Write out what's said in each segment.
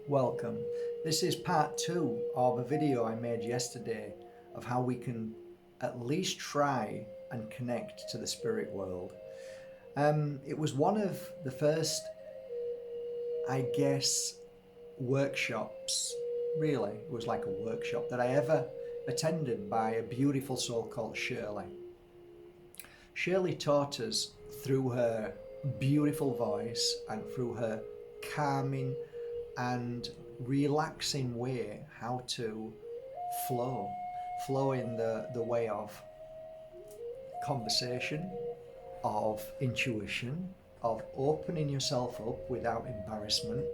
Welcome. This is part 2 of a video I made yesterday of how we can at least try and connect to the spirit world. It was one of the first, I guess, workshops, really, it was like a workshop that I ever attended by a beautiful soul called Shirley. Shirley taught us through her beautiful voice and through her calming and relaxing way how to flow in the way of conversation, of intuition, of opening yourself up without embarrassment,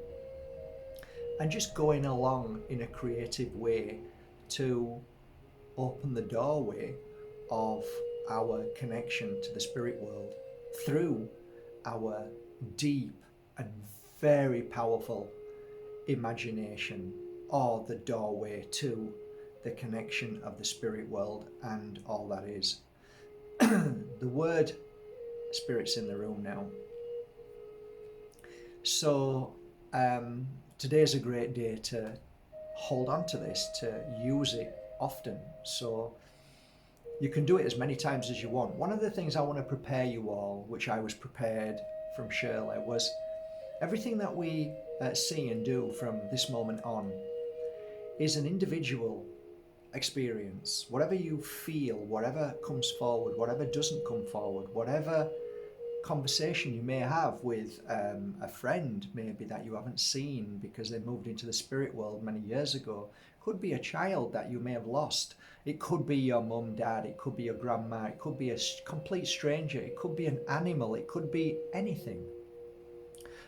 and just going along in a creative way to open the doorway of our connection to the spirit world through our deep and very powerful imagination, or the doorway to the connection of the spirit world and all that is. The word spirit's in the room now. So today is a great day to hold on to this, to use it often. So you can do it as many times as you want. One of the things I want to prepare you all, which I was prepared from Shirley, was everything that we see and do from this moment on is an individual experience. Whatever you feel, whatever comes forward, whatever doesn't come forward, whatever conversation you may have with a friend maybe that you haven't seen because they moved into the spirit world many years ago, could be a child that you may have lost. It could be your mum, dad, it could be your grandma, it could be a complete stranger, it could be an animal, it could be anything.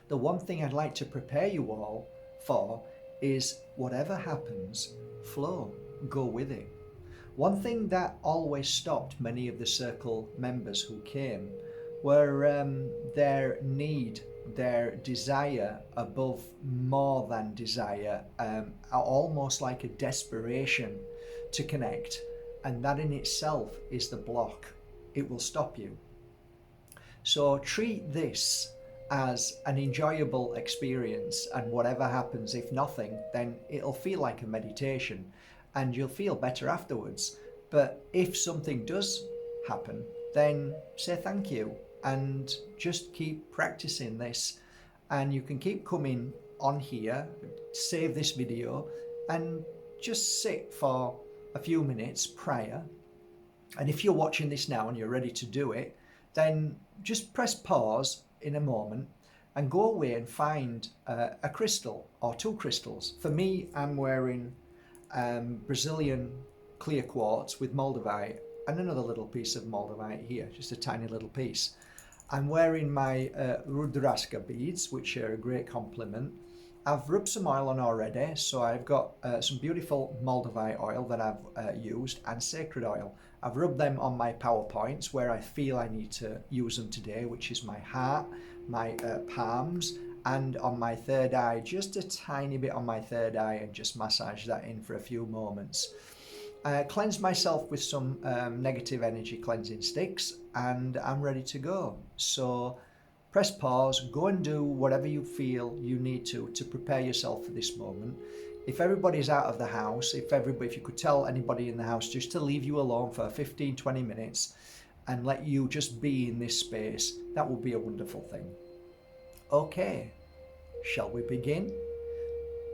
The one thing I'd like to prepare you all for is whatever happens, flow, go with it. One thing that always stopped many of the circle members who came were their need, their desire above more than desire, almost like a desperation to connect. And that in itself is the block. It will stop you. So treat this as an enjoyable experience, and whatever happens, if nothing, then it'll feel like a meditation and you'll feel better afterwards. But if something does happen, then say thank you and just keep practicing this. And you can keep coming on here, save this video, and just sit for a few minutes prior. And if you're watching this now and you're ready to do it, then just press pause in a moment and go away and find a crystal or two crystals. For me, I'm wearing Brazilian clear quartz with Moldavite and another little piece of Moldavite here, just a tiny little piece. I'm wearing my Rudraska beads, which are a great compliment. I've rubbed some oil on already, so I've got some beautiful Moldavite oil that I've used, and sacred oil. I've rubbed them on my power points where I feel I need to use them today, which is my heart, my palms, and on my third eye, just a tiny bit on my third eye, and just massage that in for a few moments. Cleanse myself with some negative energy cleansing sticks, and I'm ready to go. So press pause, go and do whatever you feel you need to prepare yourself for this moment. If everybody's out of the house, if you could tell anybody in the house just to leave you alone for 15-20 minutes and let you just be in this space, that would be a wonderful thing. Okay, shall we begin?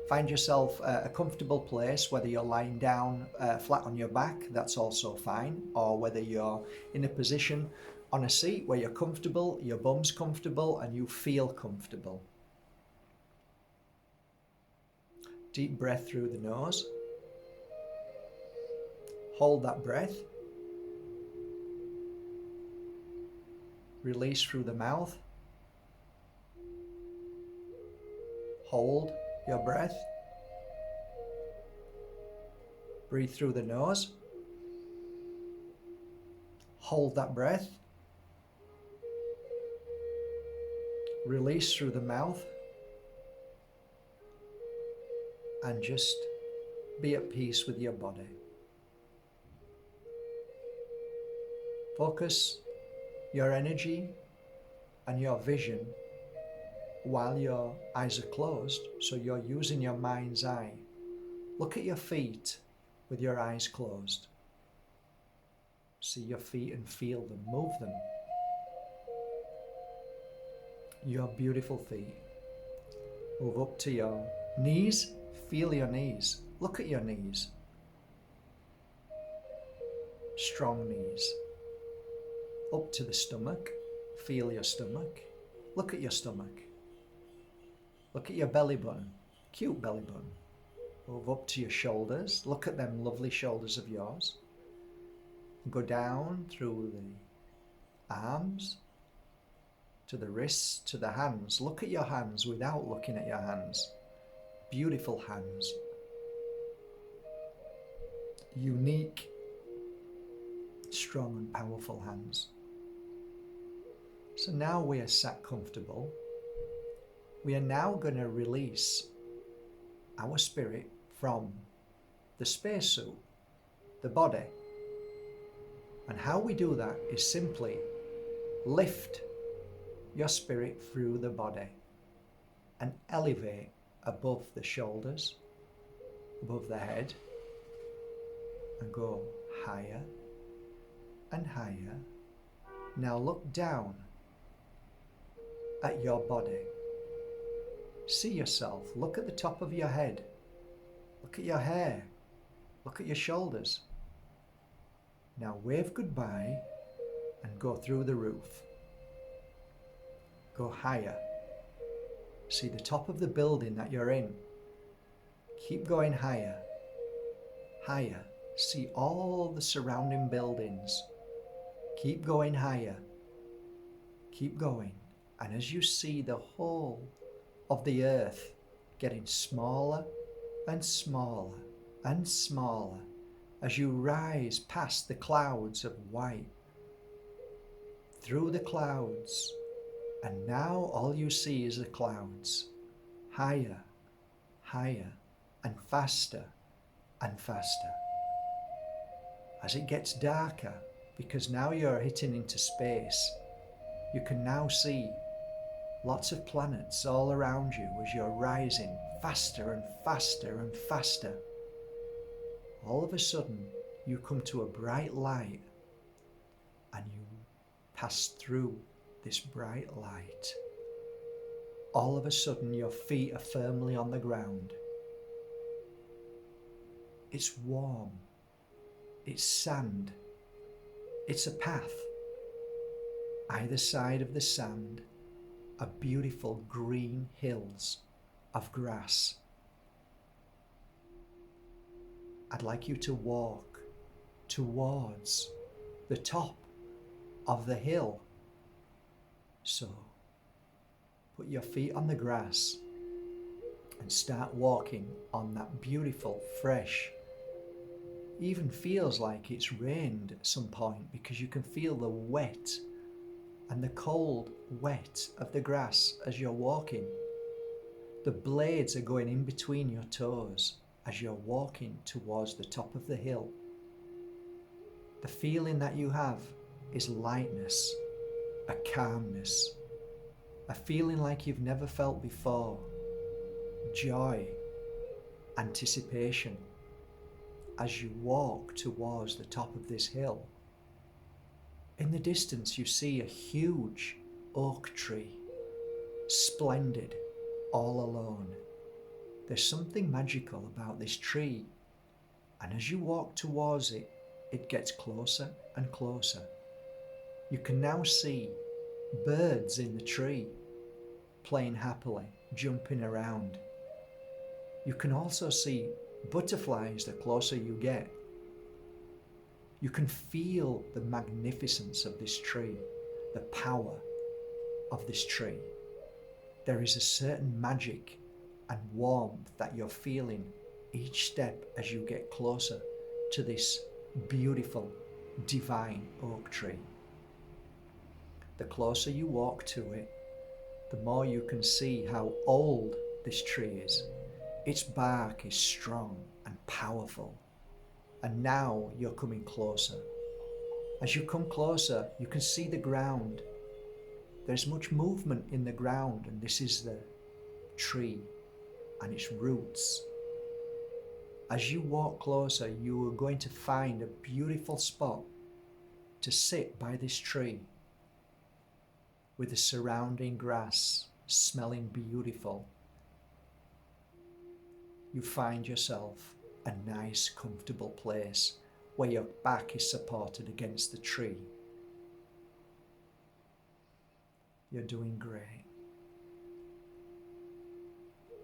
Find yourself a comfortable place, whether you're lying down flat on your back, that's also fine, or whether you're in a position on a seat where you're comfortable, your bum's comfortable, and you feel comfortable. Deep breath through the nose. Hold that breath. Release through the mouth. Hold your breath. Breathe through the nose. Hold that breath. Release through the mouth. And just be at peace with your body. Focus your energy and your vision while your eyes are closed, so you're using your mind's eye, look at your feet with your eyes closed. See your feet and feel them, move them. Your beautiful feet. Move up to your knees, feel your knees. Look at your knees. Strong knees. Up to the stomach, feel your stomach. Look at your stomach. Look at your belly button, cute belly button. Move up to your shoulders, look at them lovely shoulders of yours. Go down through the arms, to the wrists, to the hands. Look at your hands without looking at your hands. Beautiful hands. Unique, strong and powerful hands. So now we are sat comfortable. We are now going to release our spirit from the spacesuit, the body. And how we do that is simply lift your spirit through the body and elevate above the shoulders, above the head, and go higher and higher. Now look down at your body. See yourself. Look at the top of your head. Look at your hair. Look at your shoulders. Now wave goodbye and go through the roof. Go higher. See the top of the building that you're in. Keep going higher. Higher. See all the surrounding buildings. Keep going higher. Keep going. And as you see the whole of the earth getting smaller and smaller and smaller, as you rise past the clouds of white, through the clouds, and now all you see is the clouds, higher, higher, and faster and faster. As it gets darker, because now you're hitting into space, you can now see lots of planets all around you as you're rising faster and faster and faster. All of a sudden, you come to a bright light and you pass through this bright light. All of a sudden, your feet are firmly on the ground. It's warm. It's sand. It's a path. Either side of the sand are beautiful green hills of grass. I'd like you to walk towards the top of the hill. So put your feet on the grass and start walking on that beautiful, fresh, even feels like it's rained at some point because you can feel the wet and the cold wet of the grass as you're walking. The blades are going in between your toes as you're walking towards the top of the hill. The feeling that you have is lightness, a calmness, a feeling like you've never felt before, joy, anticipation. As you walk towards the top of this hill, in the distance you see a huge oak tree, splendid, all alone. There's something magical about this tree, and as you walk towards it, it gets closer and closer. You can now see birds in the tree, playing happily, jumping around. You can also see butterflies the closer you get. You can feel the magnificence of this tree, the power of this tree. There is a certain magic and warmth that you're feeling each step as you get closer to this beautiful, divine oak tree. The closer you walk to it, the more you can see how old this tree is. Its bark is strong and powerful. And now you're coming closer. As you come closer, you can see the ground. There's much movement in the ground, and this is the tree and its roots. As you walk closer, you are going to find a beautiful spot to sit by this tree with the surrounding grass smelling beautiful. You find yourself a nice, comfortable place where your back is supported against the tree. You're doing great.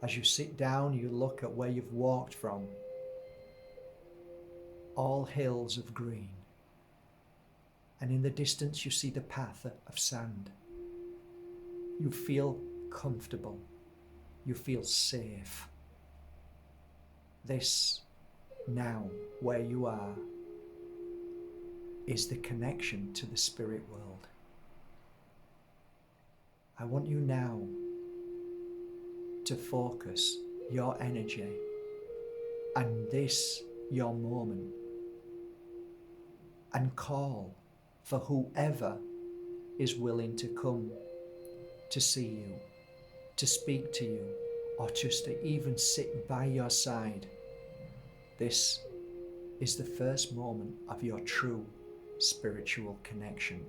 As you sit down, you look at where you've walked from. All hills of green. And in the distance you see the path of sand. You feel comfortable. You feel safe. This, now, where you are, is the connection to the spirit world. I want you now to focus your energy and this, your moment, and call for whoever is willing to come to see you, to speak to you, or just to even sit by your side. This is the first moment of your true spiritual connection.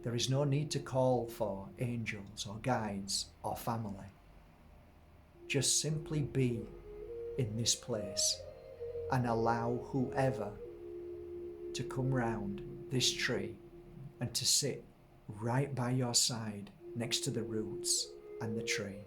There is no need to call for angels or guides or family. Just simply be in this place and allow whoever to come round this tree and to sit right by your side next to the roots and the tree.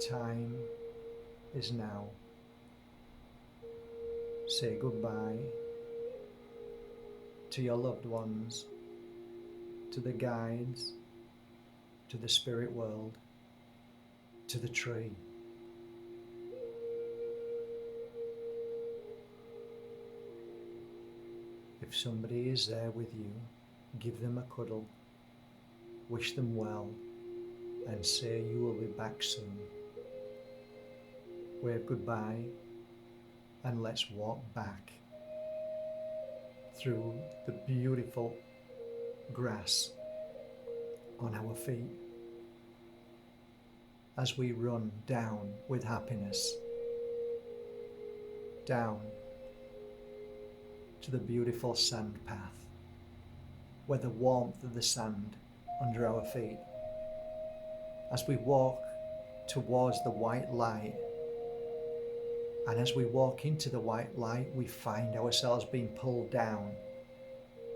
time is now. Say goodbye to your loved ones, to the guides, to the spirit world, to the tree. If somebody is there with you, give them a cuddle, wish them well, and say you will be back soon. Wave goodbye, and let's walk back through the beautiful grass on our feet as we run down with happiness, down to the beautiful sand path where the warmth of the sand under our feet. As we walk towards the white light, and as we walk into the white light, we find ourselves being pulled down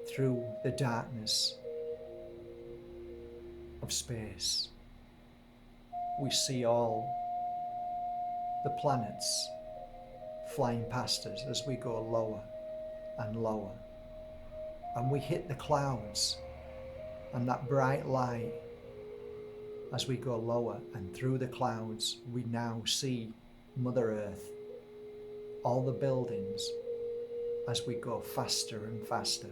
through the darkness of space. We see all the planets flying past us as we go lower and lower. And we hit the clouds and that bright light. As we go lower and through the clouds, we now see Mother Earth, all the buildings, as we go faster and faster.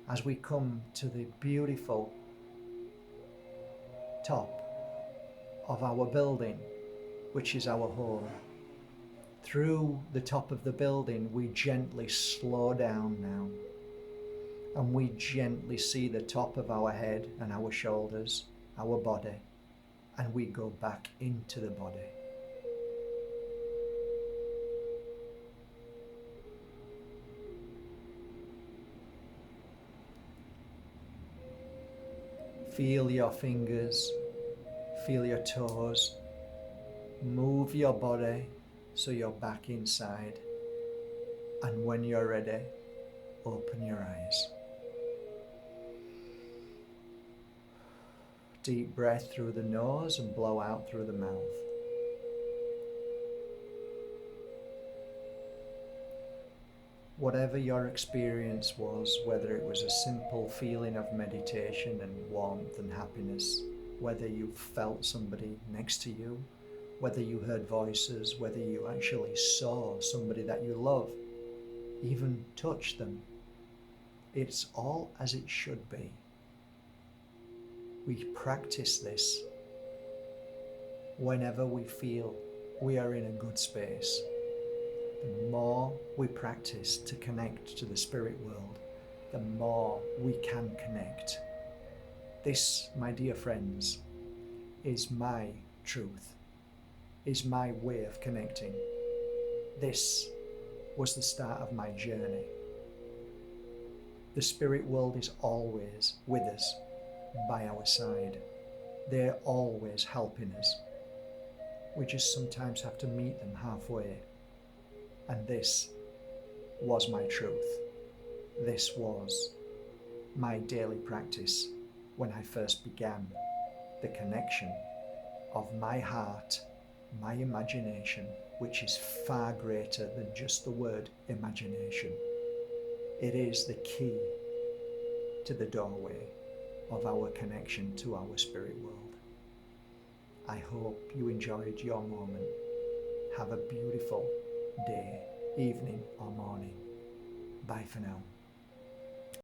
As we come to the beautiful top of our building, which is our home. Through the top of the building, we gently slow down now, and we gently see the top of our head and our shoulders, our body, and we go back into the body. Feel your fingers, feel your toes, move your body so you're back inside, and when you're ready, open your eyes. Deep breath through the nose and blow out through the mouth. Whatever your experience was, whether it was a simple feeling of meditation and warmth and happiness, whether you felt somebody next to you, whether you heard voices, whether you actually saw somebody that you love, even touched them, it's all as it should be. We practice this whenever we feel we are in a good space. The more we practice to connect to the spirit world, the more we can connect. This, my dear friends, is my truth, is my way of connecting. This was the start of my journey. The spirit world is always with us, by our side. They're always helping us. We just sometimes have to meet them halfway. And this was my truth. This was my daily practice when I first began the connection of my heart, my imagination, which is far greater than just the word imagination. It is the key to the doorway of our connection to our spirit world. I hope you enjoyed your moment. Have a beautiful day, evening or morning. Bye for now.